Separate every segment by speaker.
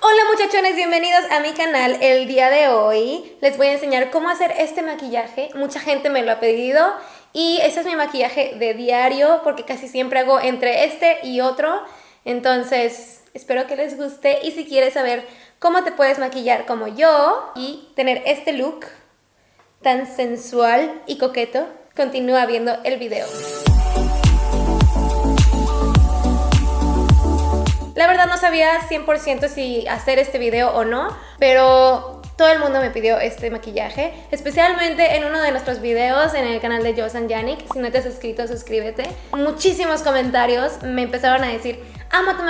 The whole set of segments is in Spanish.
Speaker 1: Hola muchachones, bienvenidos a mi canal. El día de hoy les voy a enseñar cómo hacer este maquillaje. Mucha gente me lo ha pedido y ese es mi maquillaje de diario porque casi siempre hago entre este y otro. Entonces espero que les guste y si quieres saber cómo te puedes maquillar como yo y tener este look tan sensual y coqueto, continúa viendo el video. La verdad no sabía 100% si hacer este video o no, pero todo el mundo me pidió este maquillaje, especialmente en uno de nuestros videos en el canal de Joss and Yannick. Si no te has suscrito, suscríbete. Muchísimos comentarios me empezaron a decir: amo tu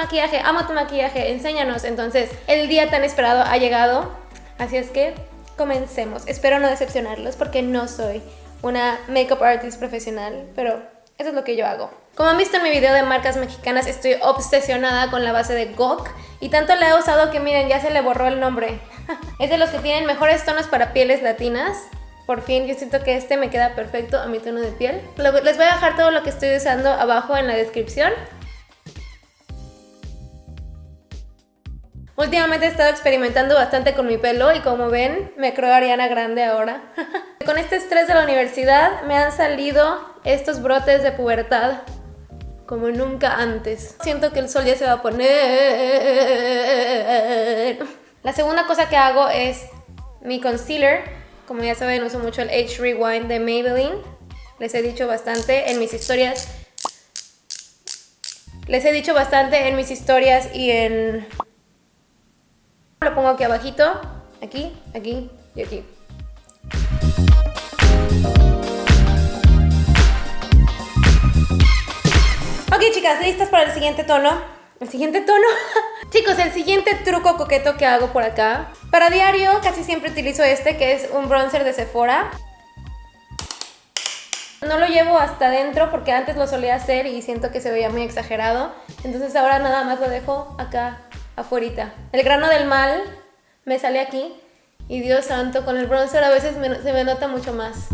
Speaker 1: maquillaje, enséñanos. Entonces el día tan esperado ha llegado, así es que comencemos. Espero no decepcionarlos porque no soy una makeup artist profesional, pero eso es lo que yo hago. Como han visto en mi video de marcas mexicanas, estoy obsesionada con la base de GOK y tanto la he usado que miren, ya se le borró el nombre. Es de los que tienen mejores tonos para pieles latinas. Por fin, yo siento que este me queda perfecto a mi tono de piel. Les voy a dejar todo lo que estoy usando abajo en la descripción. Últimamente he estado experimentando bastante con mi pelo y como ven, me creo Ariana Grande ahora. Con este estrés de la universidad me han salido estos brotes de pubertad como nunca antes. Siento que el sol ya se va a poner. La segunda cosa que hago es mi concealer. Como ya saben, uso mucho el Age Rewind de Maybelline. Les he dicho bastante en mis historias. Y en... Lo pongo aquí abajito, aquí, aquí y aquí. Ok chicas, ¿listas para el siguiente tono? ¿El siguiente tono? Chicos, el siguiente truco coqueto que hago por acá. Para diario casi siempre utilizo este, que es un bronzer de Sephora. No lo llevo hasta adentro porque antes lo solía hacer y siento que se veía muy exagerado. Entonces ahora nada más lo dejo acá afuerita. El grano del mal me sale aquí y Dios santo, con el bronzer a veces se me nota mucho más.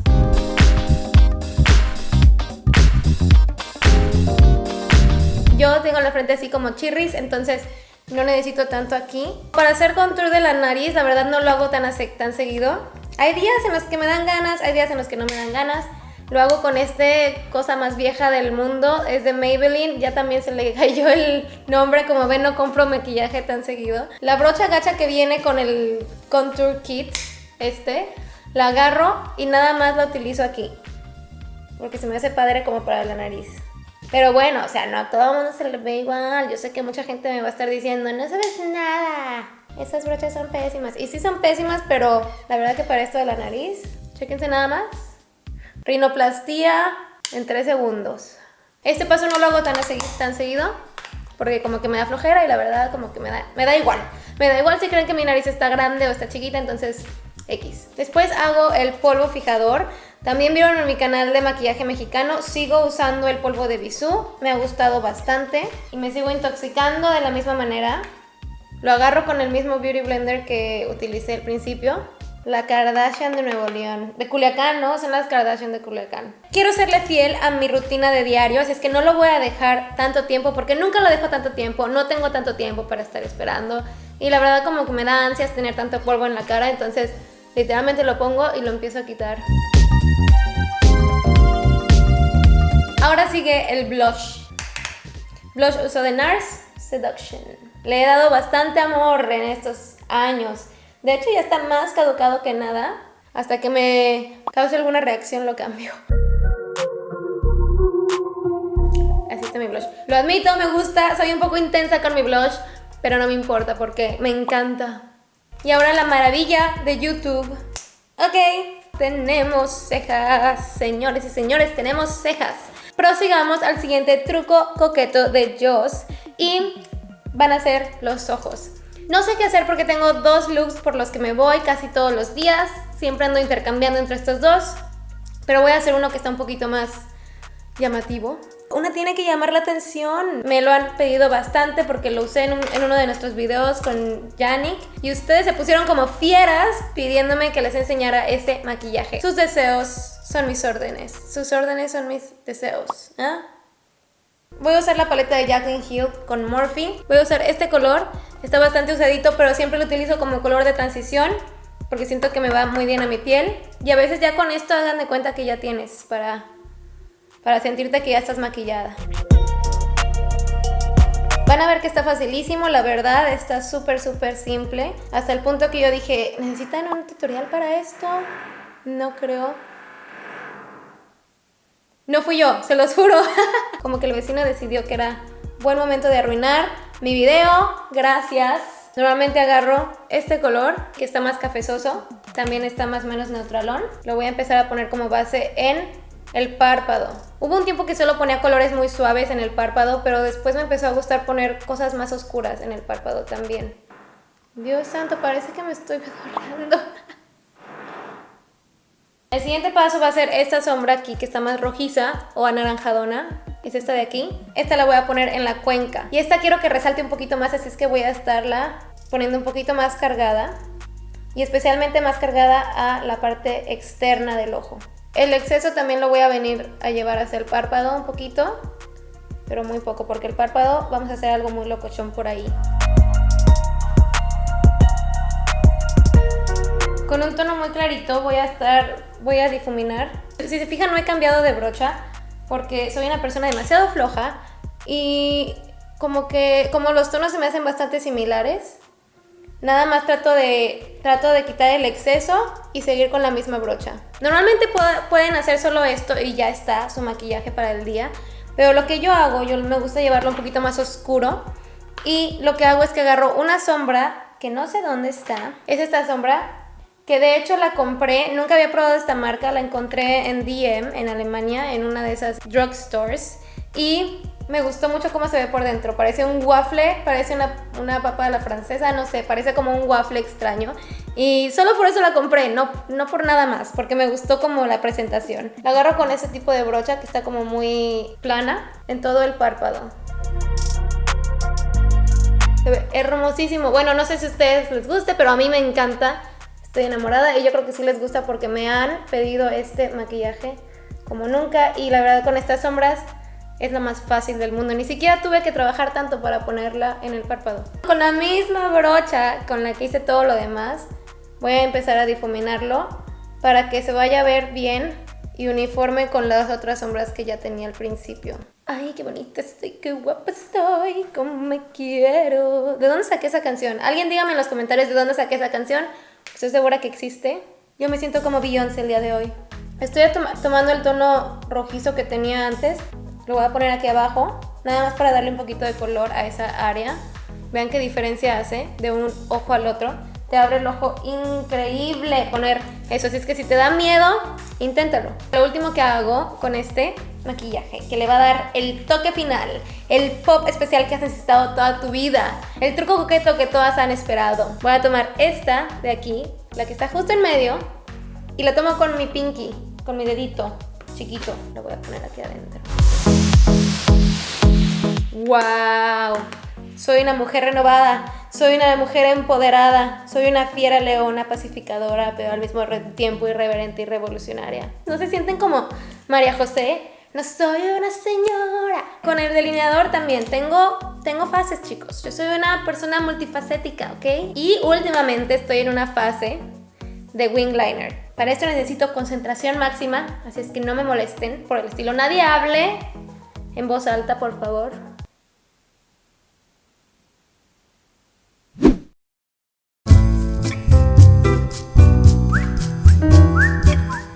Speaker 1: Yo tengo la frente así como chirris, entonces no necesito tanto aquí. Para hacer contour de la nariz, la verdad no lo hago tan seguido. Hay días en los que me dan ganas, hay días en los que no me dan ganas. Lo hago con este cosa más vieja del mundo, es de Maybelline, ya también se le cayó el nombre, como ven no compro maquillaje tan seguido. La brocha gacha que viene con el contour kit, la agarro y nada más la utilizo aquí, porque se me hace padre como para la nariz. Pero bueno, o sea, no a todo el mundo se le ve igual. Yo sé que mucha gente me va a estar diciendo: no sabes nada, esas brochas son pésimas. Y sí son pésimas, pero la verdad que para esto de la nariz, chéquense nada más. Rinoplastía en 3 segundos. Este paso no lo hago tan seguido porque como que me da flojera y la verdad como que me da igual. Me da igual si creen que mi nariz está grande o está chiquita, entonces X. Después hago el polvo fijador. También vieron en mi canal de maquillaje mexicano, sigo usando el polvo de Bisú. Me ha gustado bastante y me sigo intoxicando de la misma manera. Lo agarro con el mismo Beauty Blender que utilicé al principio. La Kardashian de Nuevo León. De Culiacán, ¿no? Son las Kardashian de Culiacán. Quiero serle fiel a mi rutina de diario, así es que no lo voy a dejar tanto tiempo, porque nunca lo dejo tanto tiempo. No tengo tanto tiempo para estar esperando. Y la verdad como que me da ansias tener tanto polvo en la cara, entonces literalmente lo pongo y lo empiezo a quitar. Ahora sigue el blush. Blush uso de NARS Seduction. Le he dado bastante amor en estos años. De hecho ya está más caducado que nada. Hasta que me cause alguna reacción lo cambio. Así está mi blush. Lo admito, me gusta. Soy un poco intensa con mi blush, pero no me importa porque me encanta. Y ahora la maravilla de YouTube. Ok, tenemos cejas. Señores y señores, tenemos cejas. Prosigamos al siguiente truco coqueto de Joss y van a ser los ojos. No sé qué hacer porque tengo 2 looks por los que me voy casi todos los días. Siempre ando intercambiando entre estos dos, pero voy a hacer uno que está un poquito más llamativo. Una tiene que llamar la atención. Me lo han pedido bastante porque lo usé en uno de nuestros videos con Yannick y ustedes se pusieron como fieras pidiéndome que les enseñara este maquillaje. Sus deseos son mis órdenes. Sus órdenes son mis deseos. ¿Ah? Voy a usar la paleta de Jaclyn Hill con Morphe. Voy a usar este color Está bastante usadito, pero siempre lo utilizo como color de transición porque siento que me va muy bien a mi piel. Y a veces ya con esto hagan de cuenta que ya tienes para sentirte que ya estás maquillada. Van a ver que está facilísimo, la verdad, está súper simple. Hasta el punto que yo dije, ¿necesitan un tutorial para esto? No creo. No fui yo, se los juro. Como que el vecino decidió que era buen momento de arruinar mi video. Gracias. Normalmente agarro este color, que está más cafezoso. También está más o menos neutralón. Lo voy a empezar a poner como base en el párpado. Hubo un tiempo que solo ponía colores muy suaves en el párpado, pero después me empezó a gustar poner cosas más oscuras en el párpado también. Dios santo, parece que me estoy dorando. El siguiente paso va a ser esta sombra aquí, que está más rojiza o anaranjadona. Es esta de aquí. Esta la voy a poner en la cuenca. Y esta quiero que resalte un poquito más, así es que voy a estarla poniendo un poquito más cargada. Y especialmente más cargada a la parte externa del ojo. El exceso también lo voy a venir a llevar hacia el párpado un poquito, pero muy poco, porque el párpado vamos a hacer algo muy locochón por ahí. Con un tono muy clarito voy a difuminar. Si se fijan, no he cambiado de brocha porque soy una persona demasiado floja y como los tonos se me hacen bastante similares, nada más trato de quitar el exceso y seguir con la misma brocha. Normalmente pueden hacer solo esto y ya está su maquillaje para el día, pero lo que yo hago, me gusta llevarlo un poquito más oscuro y lo que hago es que agarro una sombra que no sé dónde está. Es esta sombra que de hecho la compré, nunca había probado esta marca, la encontré en DM en Alemania, en una de esas drugstores, y me gustó mucho cómo se ve por dentro. Parece un waffle, parece una papa a la francesa, no sé, parece como un waffle extraño. Y solo por eso la compré, no por nada más, porque me gustó como la presentación. La agarro con ese tipo de brocha que está como muy plana en todo el párpado. Se ve hermosísimo. Bueno, no sé si a ustedes les guste, pero a mí me encanta. Estoy enamorada y yo creo que sí les gusta porque me han pedido este maquillaje como nunca. Y la verdad, con estas sombras es lo más fácil del mundo. Ni siquiera tuve que trabajar tanto para ponerla en el párpado. Con la misma brocha con la que hice todo lo demás, voy a empezar a difuminarlo para que se vaya a ver bien y uniforme con las otras sombras que ya tenía al principio. Ay, qué bonita estoy, qué guapa estoy, cómo me quiero. ¿De dónde saqué esa canción? Alguien dígame en los comentarios de dónde saqué esa canción. Estoy segura que existe. Yo me siento como Beyoncé el día de hoy. Estoy tomando el tono rojizo que tenía antes. Lo voy a poner aquí abajo, nada más para darle un poquito de color a esa área. Vean qué diferencia hace de un ojo al otro. Te abre el ojo increíble poner eso, así es que si te da miedo, inténtalo. Lo último que hago con este maquillaje, que le va a dar el toque final, el pop especial que has necesitado toda tu vida, el truco coqueto que todas han esperado. Voy a tomar esta de aquí, la que está justo en medio, y la tomo con mi pinky, con mi dedito chiquito. Lo voy a poner aquí adentro. ¡Wow! Soy una mujer renovada, soy una mujer empoderada, soy una fiera leona pacificadora, pero al mismo tiempo irreverente y revolucionaria. ¿No se sienten como María José? No soy una señora. Con el delineador también tengo fases, chicos. Yo soy una persona multifacética, ¿ok? Y últimamente estoy en una fase de wing liner. Para esto necesito concentración máxima, así es que no me molesten por el estilo. Nadie hable en voz alta, por favor.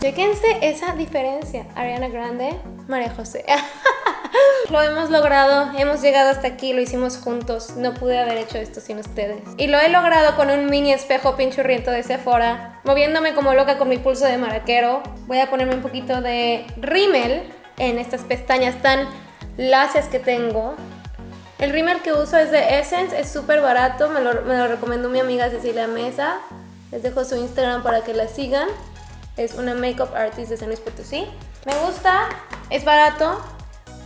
Speaker 1: Chequense esa diferencia. Ariana Grande, María José. Lo hemos logrado, hemos llegado hasta aquí, lo hicimos juntos. No pude haber hecho esto sin ustedes. Y lo he logrado con un mini espejo pinchurriento de Sephora, moviéndome como loca con mi pulso de maraquero. Voy a ponerme un poquito de rímel en estas pestañas tan lacias que tengo. El rímel que uso es de Essence, es súper barato, me lo recomendó mi amiga Cecilia Mesa. Les dejo su Instagram para que la sigan. Es una makeup artist de San Luis Potosí. Me gusta, es barato,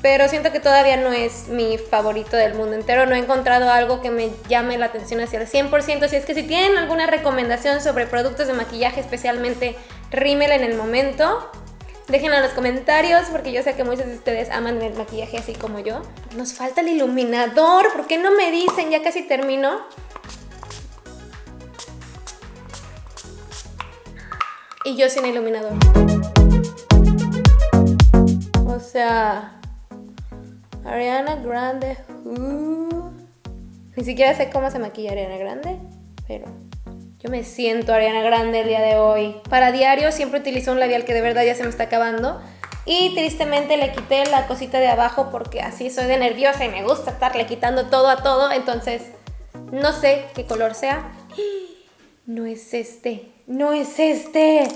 Speaker 1: pero siento que todavía no es mi favorito del mundo entero. No he encontrado algo que me llame la atención hacia el 100%. Así es que si tienen alguna recomendación sobre productos de maquillaje, especialmente rímel en el momento, Déjenlo en los comentarios porque yo sé que muchos de ustedes aman el maquillaje así como yo. Nos falta el iluminador, ¿por qué no me dicen? Ya casi termino. Y yo sin iluminador. O sea, Ariana Grande. Ni siquiera sé cómo se maquilla Ariana Grande, pero yo me siento Ariana Grande el día de hoy. Para diario siempre utilizo un labial que de verdad ya se me está acabando. Y tristemente le quité la cosita de abajo porque así soy de nerviosa y me gusta estarle quitando todo a todo. Entonces, no sé qué color sea. No es este. No es este.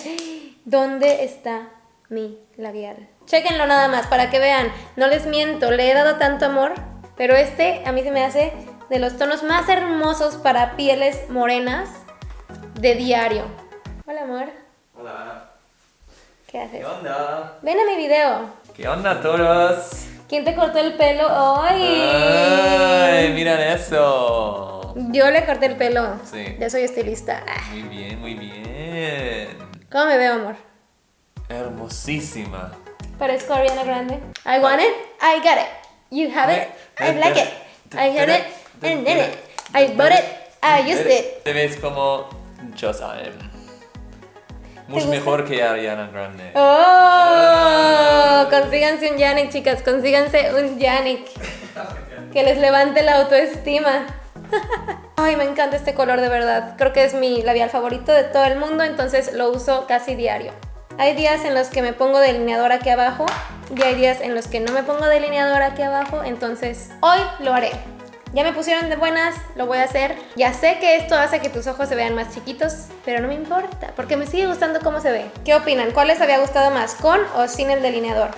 Speaker 1: ¿Dónde está mi labial? Chéquenlo nada más para que vean. No les miento, le he dado tanto amor. Pero este a mí se me hace de los tonos más hermosos para pieles morenas de diario. Hola, amor.
Speaker 2: Hola.
Speaker 1: ¿Qué haces?
Speaker 2: ¿Qué onda?
Speaker 1: Ven a mi video.
Speaker 2: ¿Qué onda todos?
Speaker 1: ¿Quién te cortó el pelo? ¡Ay!
Speaker 2: ¡Ay! ¡Miren eso!
Speaker 1: Yo le corté el pelo.
Speaker 2: Sí.
Speaker 1: Ya soy estilista.
Speaker 2: Muy bien, muy bien.
Speaker 1: ¿Cómo me veo, amor?
Speaker 2: Hermosísima.
Speaker 1: Parezco Ariana Grande. I want it, I got it. You have it, I like it. I had it, and did it. I bought it, I used it.
Speaker 2: Te ves como Jocelyn. Mucho
Speaker 1: gusta?
Speaker 2: mejor que Ariana Grande.
Speaker 1: ¡Oh! Consíganse un Yannick, chicas. Consíganse un Yannick. Que les levante la autoestima. Ay, me encanta este color de verdad. Creo que es mi labial favorito de todo el mundo, entonces lo uso casi diario. Hay días en los que me pongo delineador aquí abajo y hay días en los que no me pongo delineador aquí abajo, entonces hoy lo haré. Ya me pusieron de buenas, lo voy a hacer. Ya sé que esto hace que tus ojos se vean más chiquitos, pero no me importa, porque me sigue gustando cómo se ve. ¿Qué opinan? ¿Cuál les había gustado más, con o sin el delineador?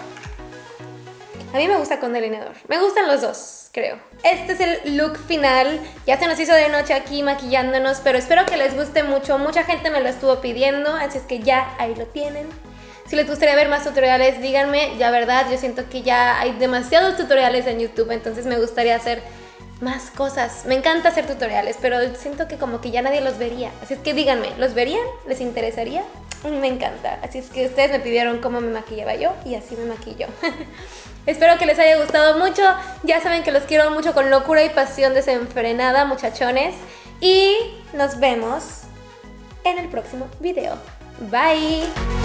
Speaker 1: A mí me gusta con delineador. Me gustan los dos, creo. Este es el look final. Ya se nos hizo de noche aquí maquillándonos, pero espero que les guste mucho. Mucha gente me lo estuvo pidiendo, así es que ya ahí lo tienen. Si les gustaría ver más tutoriales, díganme. La verdad, yo siento que ya hay demasiados tutoriales en YouTube, entonces me gustaría hacer más cosas. Me encanta hacer tutoriales, pero siento que como que ya nadie los vería. Así es que díganme, ¿los verían? ¿Les interesaría? Me encanta. Así es que ustedes me pidieron cómo me maquillaba yo y así me maquillo. Espero que les haya gustado mucho. Ya saben que los quiero mucho con locura y pasión desenfrenada, muchachones. Y nos vemos en el próximo video. Bye.